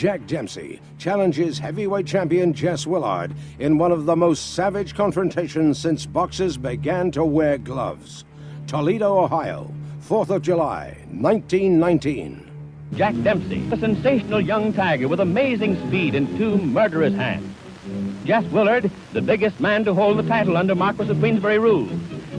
Jack Dempsey challenges heavyweight champion Jess Willard in one of the most savage confrontations since boxers began to wear gloves. Toledo, Ohio, 4th of July, 1919. Jack Dempsey, a sensational young tiger with amazing speed and two murderous hands. Jess Willard, the biggest man to hold the title under Marquis of Queensberry rule.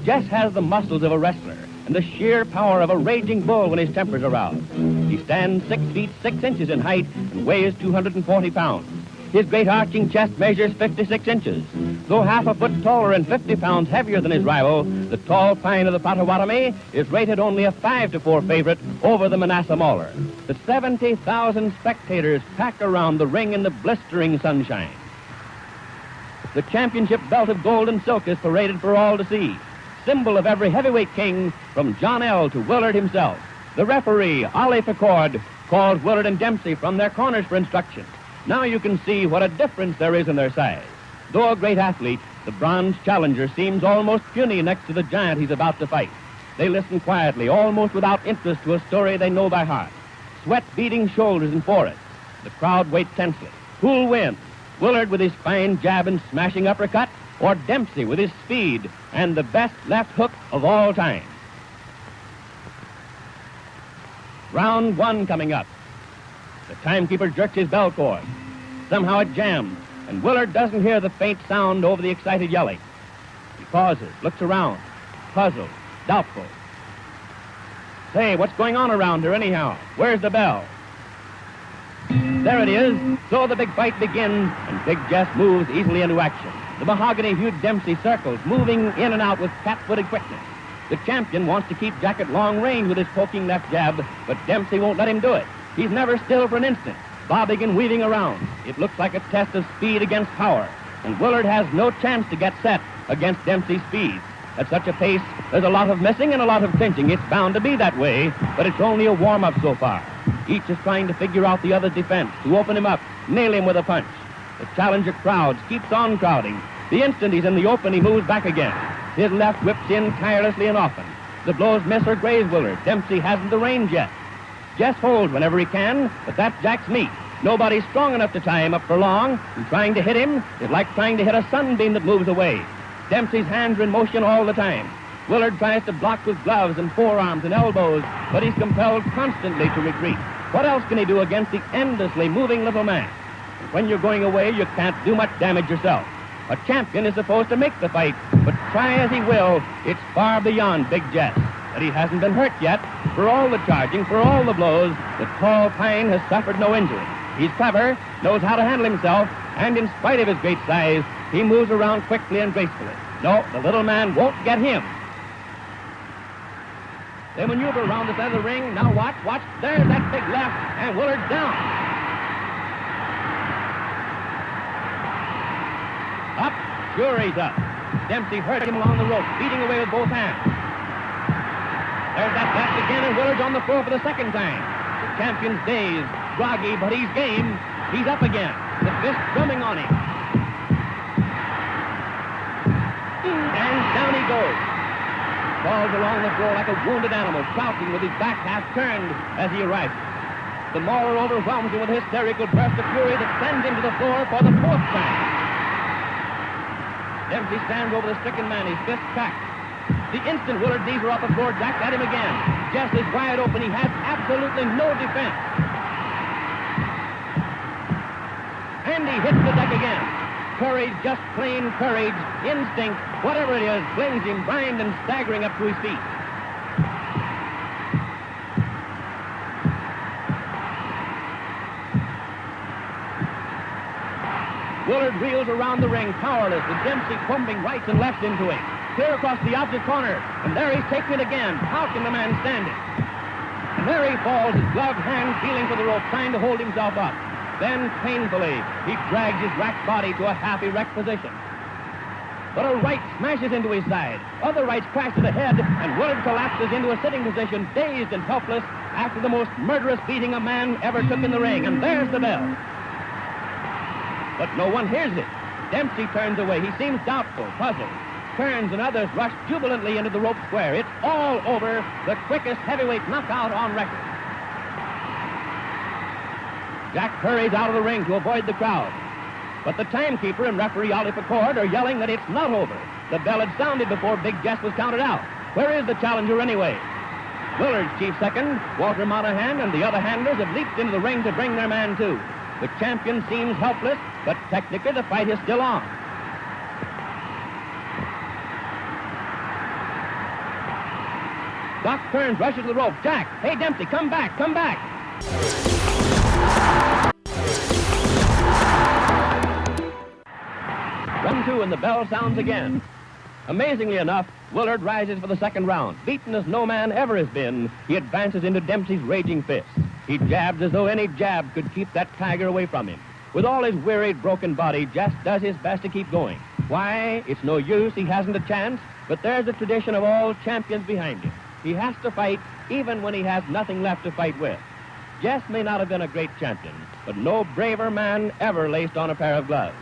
Jess has the muscles of a wrestler and the sheer power of a raging bull when his temper's aroused. He stands 6 feet 6 inches in height and weighs 240 pounds. His great arching chest measures 56 inches. Though half a foot taller and 50 pounds heavier than his rival, the tall pine of the Potawatomi is rated only a 5-4 favorite over the Manassas Mauler. The 70,000 spectators pack around the ring in the blistering sunshine. The championship belt of gold and silk is paraded for all to see, symbol of every heavyweight king from John L. to Willard himself. The referee, Ollie Ficord, calls Willard and Dempsey from their corners for instruction. Now you can see what a difference there is in their size. Though a great athlete, the bronze challenger seems almost puny next to the giant he's about to fight. They listen quietly, almost without interest, to a story they know by heart. Sweat beading shoulders and foreheads. The crowd waits tensely. Who'll win? Willard with his fine jab and smashing uppercut, or Dempsey with his speed and the best left hook of all time? Round 1 coming up. The timekeeper jerks his bell cord. Somehow it jams, and Willard doesn't hear the faint sound over the excited yelling. He pauses, looks around, puzzled, doubtful. Say, what's going on around here anyhow? Where's the bell? There it is. So the big fight begins, and Big Jess moves easily into action. The mahogany-hued Dempsey circles, moving in and out with cat-footed quickness. The champion wants to keep Jack at long range with his poking left jab, but Dempsey won't let him do it. He's never still for an instant, bobbing and weaving around. It looks like a test of speed against power, and Willard has no chance to get set against Dempsey's speed. At such a pace, there's a lot of missing and a lot of clinching. It's bound to be that way, but it's only a warm-up so far. Each is trying to figure out the other's defense, to open him up, nail him with a punch. The challenger crowds keeps on crowding. The instant he's in the open, he moves back again. His left whips in tirelessly and often. The blows miss or graze Willard. Dempsey hasn't the range yet. Jess holds whenever he can, but that's Jack's meat. Nobody's strong enough to tie him up for long, and trying to hit him is like trying to hit a sunbeam that moves away. Dempsey's hands are in motion all the time. Willard tries to block with gloves and forearms and elbows, but he's compelled constantly to retreat. What else can he do against the endlessly moving little man? And when you're going away, you can't do much damage yourself. A champion is supposed to make the fight, but try as he will, it's far beyond Big Jess. But he hasn't been hurt yet. For all the charging, for all the blows, the tall pine has suffered no injury. He's clever, knows how to handle himself, and in spite of his great size, he moves around quickly and gracefully. No, the little man won't get him. They maneuver around the side of the ring. Now watch. There's that big left, and Willard's down. Up. Sure he's up. Dempsey hurt him along the rope, beating away with both hands. There's that left again, and Willard's on the floor for the second time. The champion's dazed, groggy, but he's game. He's up again. The fist drumming on him. And down he goes. Falls along the floor like a wounded animal, crouching with his back half turned as he arrives. The mauler overwhelms him with a hysterical burst of fury that sends him to the floor for the 4th time. Dempsey stands over the stricken man, his fist cracked. The instant Willard's knees are off the floor, Jack's at him again. Jess is wide open. He has absolutely no defense. And he hits the deck again. Courage, just plain courage, instinct, whatever it is, flings him blind and staggering up to his feet. Willard reels around the ring, powerless, with Dempsey pumping rights and lefts into him. Clear across the opposite corner, and there he's taking it again. How can the man stand it? And there he falls, his gloved hand feeling for the rope, trying to hold himself up. Then, painfully, he drags his racked body to a half-erect position. But a right smashes into his side. Other rights crash to the head, and Willard collapses into a sitting position, dazed and helpless, after the most murderous beating a man ever took in the ring. And there's the bell. But no one hears it. Dempsey turns away. He seems doubtful, puzzled. Turns, and others rush jubilantly into the rope square. It's all over. The quickest heavyweight knockout on record. Jack hurries out of the ring to avoid the crowd. But the timekeeper and referee Ollie Pickard are yelling that it's not over. The bell had sounded before Big Jess was counted out. Where is the challenger anyway? Willard's chief second, Walter Monahan, and the other handlers have leaped into the ring to bring their man too. The champion seems helpless, but technically the fight is still on. Doc Kearns rushes to the rope. Jack, hey Dempsey, come back, come back. 1-2 and the bell sounds again. Amazingly enough, Willard rises for the second round. Beaten as no man ever has been, he advances into Dempsey's raging fist. He jabs as though any jab could keep that tiger away from him. With all his wearied, broken body, Jess does his best to keep going. Why? It's no use, he hasn't a chance, but there's the tradition of all champions behind him. He has to fight even when he has nothing left to fight with. Jess may not have been a great champion, but no braver man ever laced on a pair of gloves.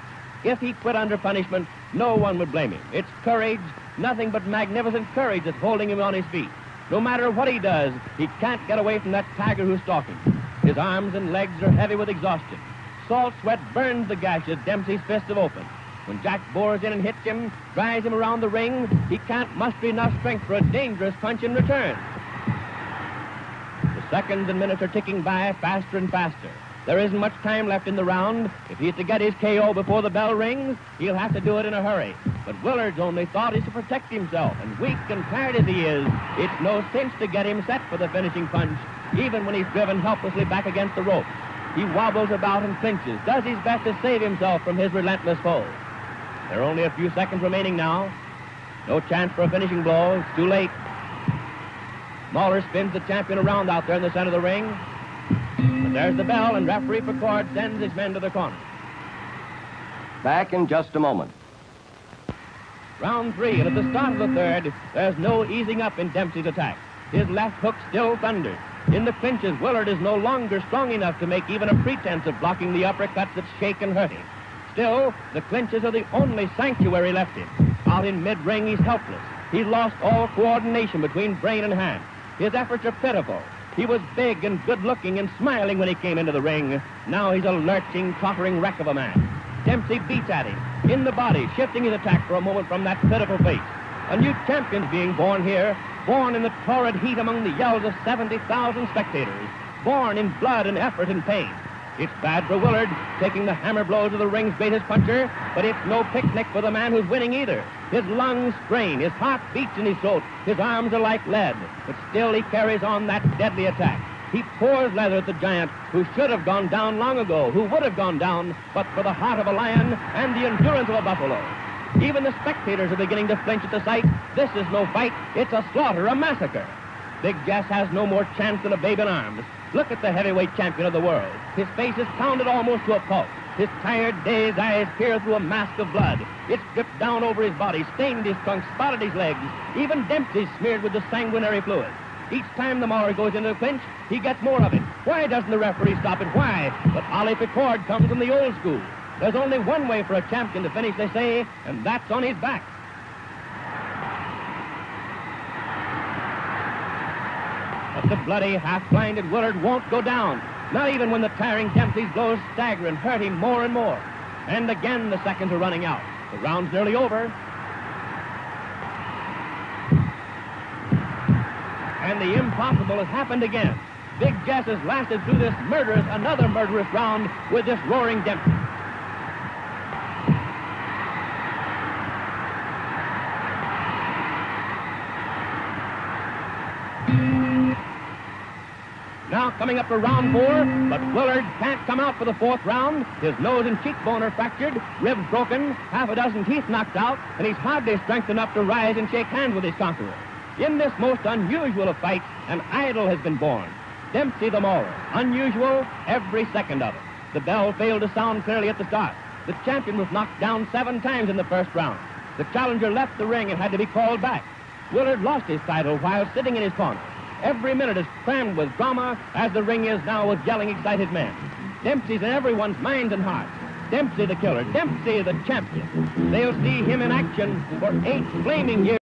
If he quit under punishment, no one would blame him. It's courage, nothing but magnificent courage that's holding him on his feet. No matter what he does, he can't get away from that tiger who's stalking him. His arms and legs are heavy with exhaustion. Salt sweat burns the gashes Dempsey's fists have opened. When Jack bores in and hits him, drives him around the ring, he can't muster enough strength for a dangerous punch in return. The seconds and minutes are ticking by faster and faster. There isn't much time left in the round. If he's to get his KO before the bell rings, he'll have to do it in a hurry. But Willard's only thought is to protect himself, and weak and tired as he is, it's no cinch to get him set for the finishing punch, even when he's driven helplessly back against the rope. He wobbles about and clinches, does his best to save himself from his relentless foe. There are only a few seconds remaining now. No chance for a finishing blow. It's too late. Mahler spins the champion around out there in the center of the ring. But there's the bell, and referee Pickard sends his men to the corner. Back in just a moment. Round 3, and at the start of the third, there's no easing up in Dempsey's attack. His left hook still thunders. In the clinches, Willard is no longer strong enough to make even a pretense of blocking the uppercuts that shake and hurt him. Still, the clinches are the only sanctuary left him. Out in mid-ring, he's helpless. He's lost all coordination between brain and hand. His efforts are pitiful. He was big and good-looking and smiling when he came into the ring. Now he's a lurching, tottering wreck of a man. Dempsey beats at him, in the body, shifting his attack for a moment from that pitiful face. A new champion's being born here, born in the torrid heat among the yells of 70,000 spectators, born in blood and effort and pain. It's bad for Willard, taking the hammer blows of the ring's greatest puncher, but it's no picnic for the man who's winning either. His lungs strain, his heart beats in his throat, his arms are like lead, but still he carries on that deadly attack. He pours leather at the giant who should have gone down long ago, who would have gone down, but for the heart of a lion and the endurance of a buffalo. Even the spectators are beginning to flinch at the sight. This is no fight, it's a slaughter, a massacre. Big Jess has no more chance than a babe in arms. Look at the heavyweight champion of the world. His face is pounded almost to a pulp. His tired, dazed eyes peer through a mask of blood. It's dripped down over his body, stained his trunk, spotted his legs. Even Dempsey's smeared with the sanguinary fluid. Each time the Mauler goes into the clinch, he gets more of it. Why doesn't the referee stop it? Why? But Ollie Pickard comes from the old school. There's only one way for a champion to finish, they say, and that's on his back. But the bloody, half-blinded Willard won't go down, not even when the tiring Dempsey's blows stagger and hurt him more and more. And again the seconds are running out. The round's nearly over. And the impossible has happened again. Big Jess has lasted through this another murderous round with this roaring Dempsey. Now coming up to round 4, but Willard can't come out for the 4th round. His nose and cheekbone are fractured, ribs broken, half a dozen teeth knocked out, and he's hardly strength enough to rise and shake hands with his conqueror. In this most unusual of fights, an idol has been born. Dempsey the Mauler. Unusual, every second of it. The bell failed to sound clearly at the start. The champion was knocked down 7 times in the first round. The challenger left the ring and had to be called back. Willard lost his title while sitting in his corner. Every minute is crammed with drama, as the ring is now with yelling, excited men. Dempsey's in everyone's minds and hearts. Dempsey the killer, Dempsey the champion. They'll see him in action for 8 flaming years.